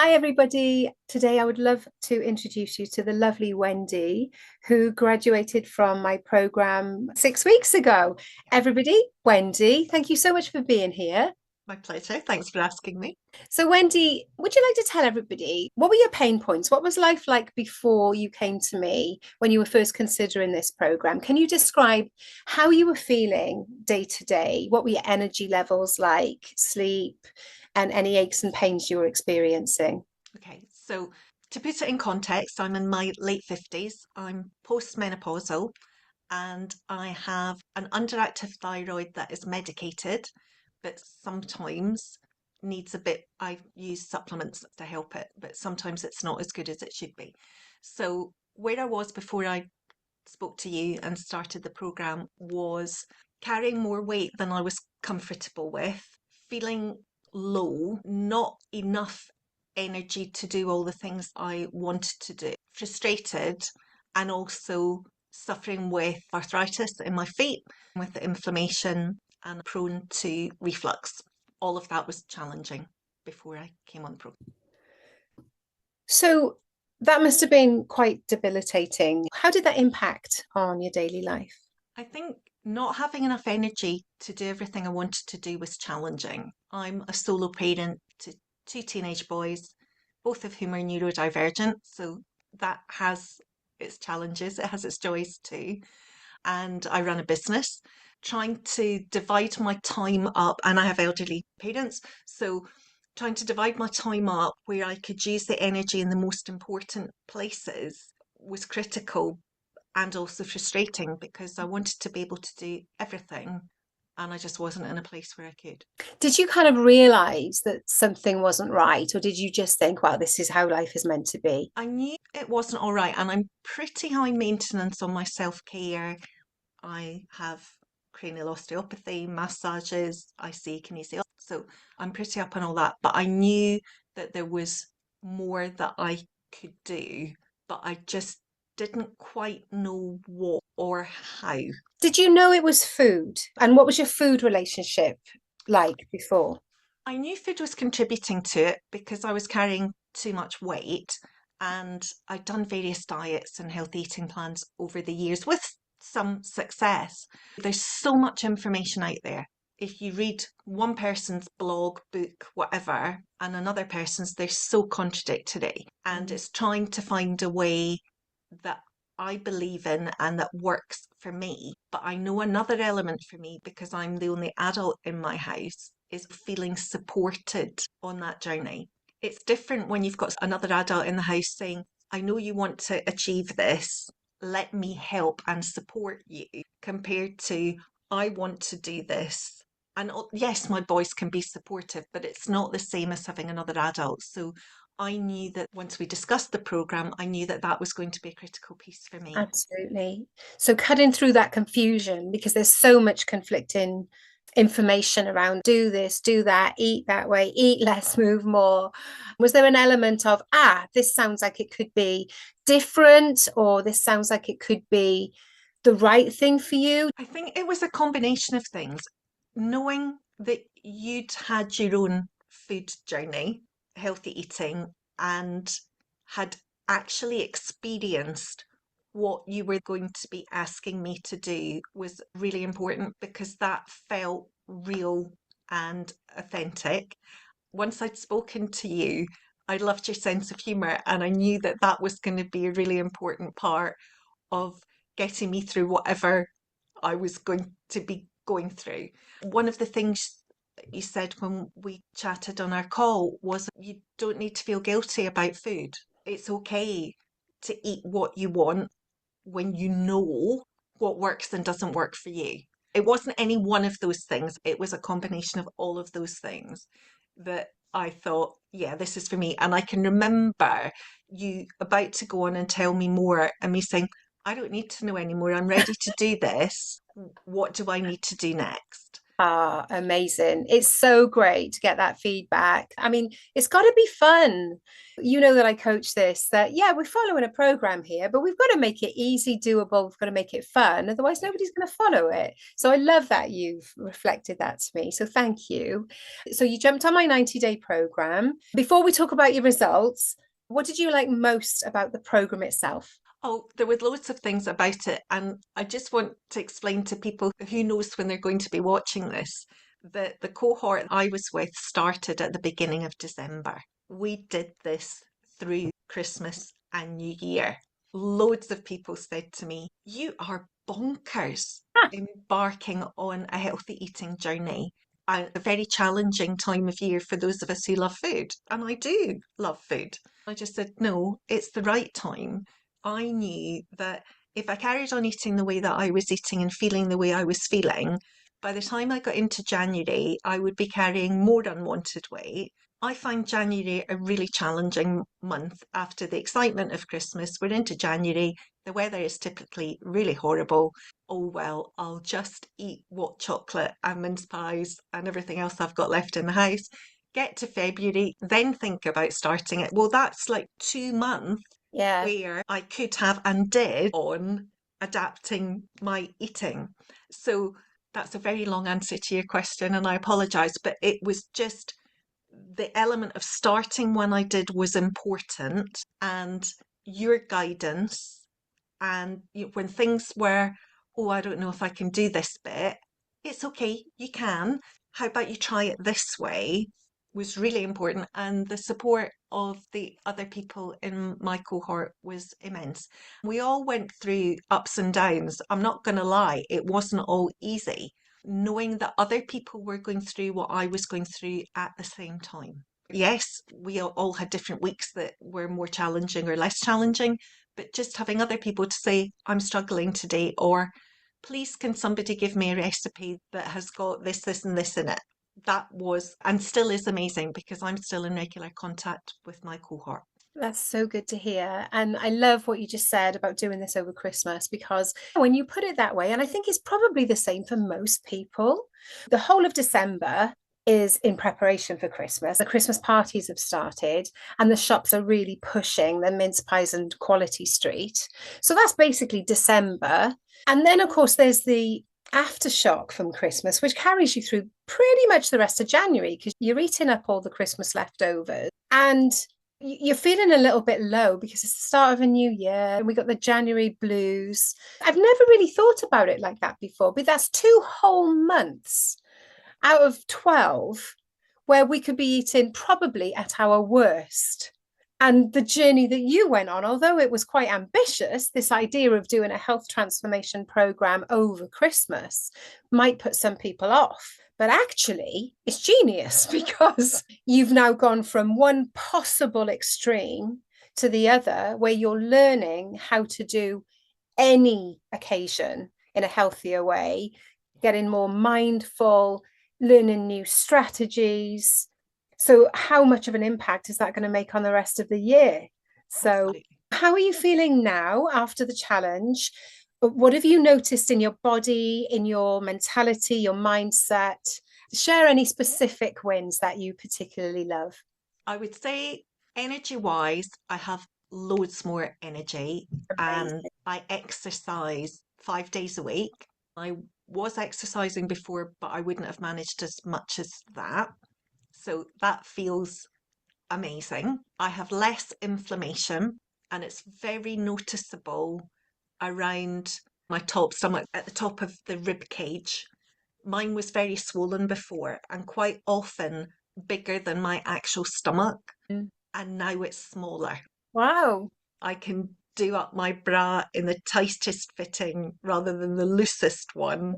Hi, everybody. Today, I would love to introduce you to the lovely Wendy, who graduated from my program 6 weeks ago. Everybody, Wendy, thank you so much for being here. My pleasure. Thanks for asking me. So, Wendy, would you like to tell everybody what were your pain points? What was life like before you came to me when you were first considering this program? Can you describe how you were feeling day to day? What were your energy levels like, sleep, and any aches and pains you were experiencing? Okay, so to put it in context, I'm in my late 50s. I'm postmenopausal and I have an underactive thyroid that is medicated, but sometimes needs a bit. I use supplements to help it, but sometimes it's not as good as it should be. So, where I was before I spoke to you and started the program was carrying more weight than I was comfortable with, feeling low, not enough energy to do all the things I wanted to do, frustrated, and also suffering with arthritis in my feet, with the inflammation, and prone to reflux. All of that was challenging before I came on the program. So that must have been quite debilitating. How did that impact on your daily life? I think not having enough energy to do everything I wanted to do was challenging. I'm a solo parent to two teenage boys, both of whom are neurodivergent. So that has its challenges, it has its joys too. And I run a business. Trying to divide my time up, and I have elderly parents. So trying to divide my time up where I could use the energy in the most important places was critical and also frustrating because I wanted to be able to do everything and I just wasn't in a place where I could. Did you kind of realize that something wasn't right, or did you just think, well, this is how life is meant to be? I knew it wasn't all right, and I'm pretty high maintenance on my self care. I have cranial osteopathy, massages, I see kinesiology, so I'm pretty up on all that. But I knew that there was more that I could do, but I just didn't quite know what or how. Did you know it was food? And what was your food relationship like before? I knew food was contributing to it because I was carrying too much weight and I'd done various diets and health eating plans over the years with some success. There's so much information out there. If you read one person's blog, book, whatever, and another person's, they're so contradictory. And Mm. it's trying to find a way that I believe in and that works for me. But I know another element for me because I'm the only adult in my house is feeling supported on that journey. It's different when you've got another adult in the house saying, I know you want to achieve this. Let me help and support you, compared to, I want to do this. And yes, my boys can be supportive, but it's not the same as having another adult. So I knew that once we discussed the program, I knew that that was going to be a critical piece for me. Absolutely. So cutting through that confusion, because there's so much conflicting information around do this, do that, eat that way, eat less, move more. Was there an element of, this sounds like it could be different, or this sounds like it could be the right thing for you? I think it was a combination of things. Knowing that you'd had your own food journey, healthy eating, and had actually experienced what you were going to be asking me to do was really important because that felt real and authentic. Once I'd spoken to you, I loved your sense of humour, and I knew that that was going to be a really important part of getting me through whatever I was going to be going through. One of the things you said when we chatted on our call was you don't need to feel guilty about food. It's okay to eat what you want when you know what works and doesn't work for you. It wasn't any one of those things, it was a combination of all of those things that I thought, yeah, this is for me. And I can remember you about to go on and tell me more, and me saying, I don't need to know anymore. I'm ready to do this. What do I need to do next? Ah, amazing. It's so great to get that feedback. I mean, it's got to be fun. You know that I coach this, that, yeah, we're following a program here, but we've got to make it easy, doable. We've got to make it fun. Otherwise, Yeah. nobody's going to follow it. So I love that you've reflected that to me. So thank you. So you jumped on my 90-day program. Before we talk about your results, what did you like most about the program itself? Oh, there was loads of things about it, and I just want to explain to people who knows when they're going to be watching this that the cohort I was with started at the beginning of December. We did this through Christmas and New Year. Loads of people said to me, "You are bonkers embarking on a healthy eating journey." And a very challenging time of year for those of us who love food. And I do love food. I just said, no, it's the right time. I knew that if I carried on eating the way that I was eating and feeling the way I was feeling, by the time I got into January, I would be carrying more unwanted weight. I find January a really challenging month after the excitement of Christmas. We're into January. The weather is typically really horrible. Oh, well, I'll just eat what chocolate and mince pies and everything else I've got left in the house. Get to February, then think about starting it. Well, that's like 2 months Yeah. where I could have and did on adapting my eating. So that's a very long answer to your question, and I apologize, but it was just the element of starting when I did was important, and your guidance. And when things were, oh, I don't know if I can do this bit, it's okay, you can. How about you try it this way? Was really important. And the support of the other people in my cohort was immense. We all went through ups and downs. I'm not going to lie, it wasn't all easy. Knowing that other people were going through what I was going through at the same time. Yes, we all had different weeks that were more challenging or less challenging, but just having other people to say, I'm struggling today, or please, can somebody give me a recipe that has got this, this, and this in it? That was and still is amazing because I'm still in regular contact with my cohort. That's so good to hear. And I love what you just said about doing this over Christmas, because when you put it that way, and I think it's probably the same for most people, the whole of December is in preparation for Christmas. The Christmas parties have started, and the shops are really pushing the mince pies and quality street. So that's basically December. And then, of course, there's the aftershock from Christmas, which carries you through pretty much the rest of January because you're eating up all the Christmas leftovers. And you're feeling a little bit low because it's the start of a new year and we got the January blues. I've never really thought about it like that before, but that's 2 whole months out of 12 where we could be eating probably at our worst. And the journey that you went on, although it was quite ambitious, this idea of doing a health transformation program over Christmas might put some people off. But actually, it's genius because you've now gone from one possible extreme to the other, where you're learning how to do any occasion in a healthier way, getting more mindful, learning new strategies. So, how much of an impact is that going to make on the rest of the year? So, Absolutely. how are you feeling now after the challenge? What have you noticed in your body, in your mentality, your mindset? Share any specific wins that you particularly love. I would say energy wise, I have loads more energy and Amazing. I exercise 5 days a week. I was exercising before, but I wouldn't have managed as much as that. So that feels amazing. I have less inflammation and it's very noticeable around my top stomach at the top of the rib cage. Mine was very swollen before and quite often bigger than my actual stomach, Mm. and now it's smaller. Wow. I can do up my bra in the tightest fitting rather than the loosest one.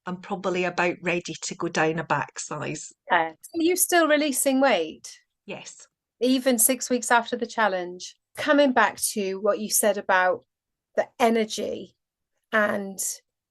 I'm probably about ready to go down a back size. Yeah. So you still releasing weight, Yes. even 6 weeks after the challenge? Coming back to what you said about the energy and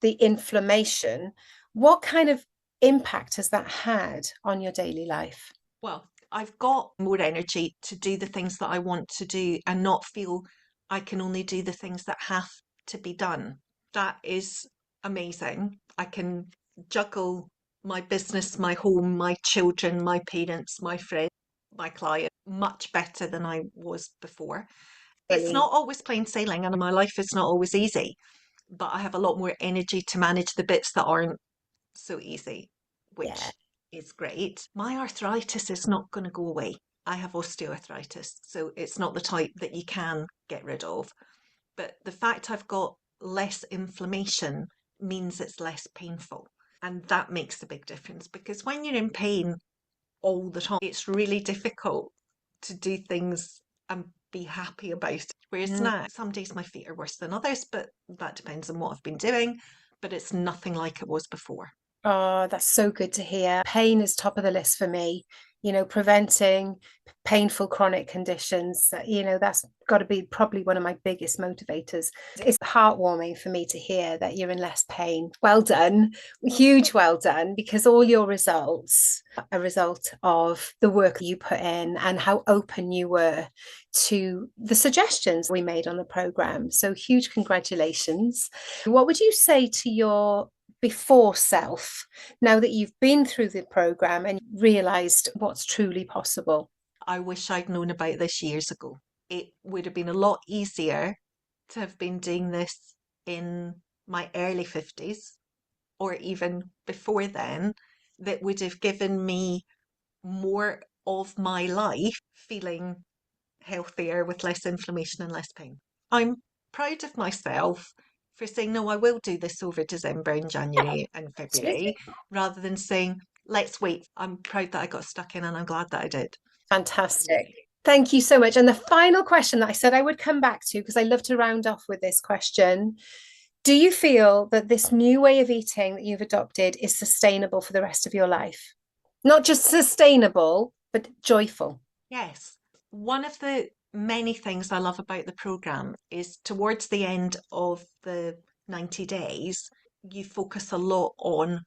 the inflammation, what kind of impact has that had on your daily life? Well, I've got more energy to do the things that I want to do and not feel I can only do the things that have to be done. That is amazing. I can juggle my business, my home, my children, my parents, my friends, my client much better than I was before. It's Brilliant. not always plain sailing, and my life is not always easy, but I have a lot more energy to manage the bits that aren't so easy, Yeah. which is great. My arthritis is not going to go away. I have osteoarthritis, so it's not the type that you can get rid of. But the fact I've got less inflammation means it's less painful. And that makes a big difference because when you're in pain all the time, it's really difficult to do things and be happy about it. Whereas Mm. now, some days my feet are worse than others, but that depends on what I've been doing. But it's nothing like it was before. Oh, that's so good to hear. Pain is top of the list for me. Preventing painful chronic conditions, that's got to be probably one of my biggest motivators. It's heartwarming for me to hear that you're in less pain. Well done, huge well done, because all your results are a result of the work you put in and how open you were to the suggestions we made on the program. So huge congratulations. What would you say to your before self, now that you've been through the program and realized what's truly possible? I wish I'd known about this years ago. It would have been a lot easier to have been doing this in my early 50s or even before then. That would have given me more of my life feeling healthier with less inflammation and less pain. I'm proud of myself for saying, no, I will do this over December and Yeah, January and absolutely. February, rather than saying, let's wait. I'm proud that I got stuck in and I'm glad that I did. Fantastic. Thank you so much. And the final question that I said I would come back to, because I love to round off with this question. Do you feel that this new way of eating that you've adopted is sustainable for the rest of your life? Not just sustainable, but joyful. Yes. One of the many things I love about the program is towards the end of the 90 days, you focus a lot on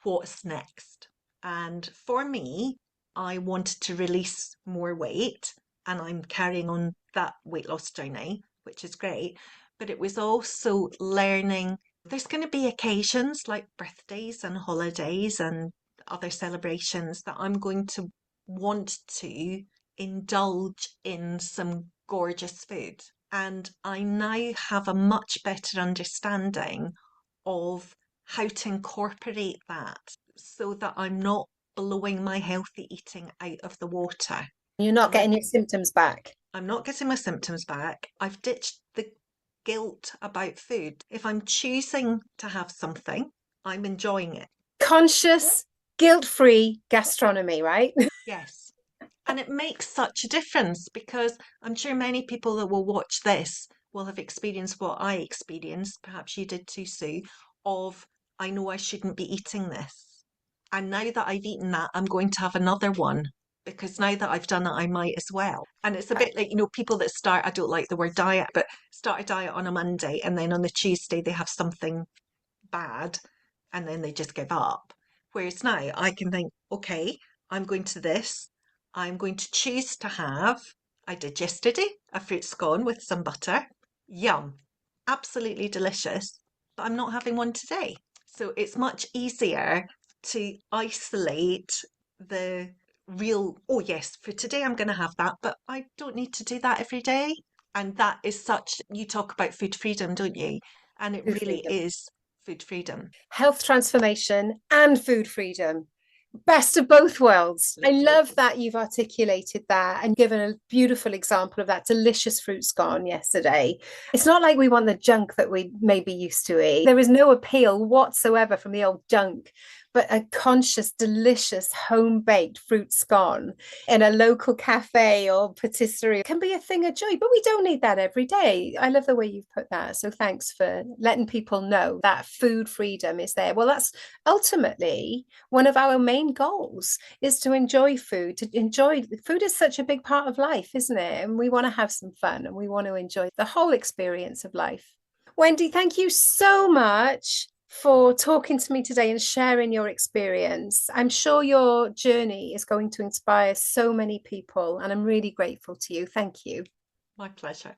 what's next. And for me, I wanted to release more weight and I'm carrying on that weight loss journey, which is great. But it was also learning there's going to be occasions like birthdays and holidays and other celebrations that I'm going to want to indulge in some gorgeous food. And I now have a much better understanding of how to incorporate that so that I'm not blowing my healthy eating out of the water. You're not And getting your symptoms back. I'm not getting my symptoms back. I've ditched the guilt about food. If I'm choosing to have something, I'm enjoying it. Conscious, guilt-free gastronomy, right? Yes. And it makes such a difference because I'm sure many people that will watch this will have experienced what I experienced, perhaps you did too, Sue, of I know I shouldn't be eating this. And now that I've eaten that, I'm going to have another one because now that I've done it, I might as well. And it's a bit like, people that start, I don't like the word diet, but start a diet on a Monday and then on the Tuesday they have something bad and then they just give up. Whereas now I can think, okay, I'm going to this. I'm going to choose to have, I did yesterday, a fruit scone with some butter. Yum. Absolutely delicious. But I'm not having one today. So it's much easier to isolate the real, oh, yes, for today I'm going to have that, but I don't need to do that every day. And that is such, you talk about food freedom, don't you? And it Food really freedom. is food freedom. Health transformation and food freedom. Best of both worlds. I love that you've articulated that and given a beautiful example of that delicious fruit scone yesterday. It's not like we want the junk that we may be used to eat. There is no appeal whatsoever from the old junk, but a conscious, delicious, home baked fruit scone in a local cafe or patisserie can be a thing of joy, but we don't need that every day. I love the way you've put that. So thanks for letting people know that food freedom is there. Well, that's ultimately one of our main goals is to enjoy food. To enjoy food is such a big part of life, isn't it? And we want to have some fun and we want to enjoy the whole experience of life. Wendy, thank you so much for talking to me today and sharing your experience. I'm sure your journey is going to inspire so many people, and I'm really grateful to you. Thank you. My pleasure.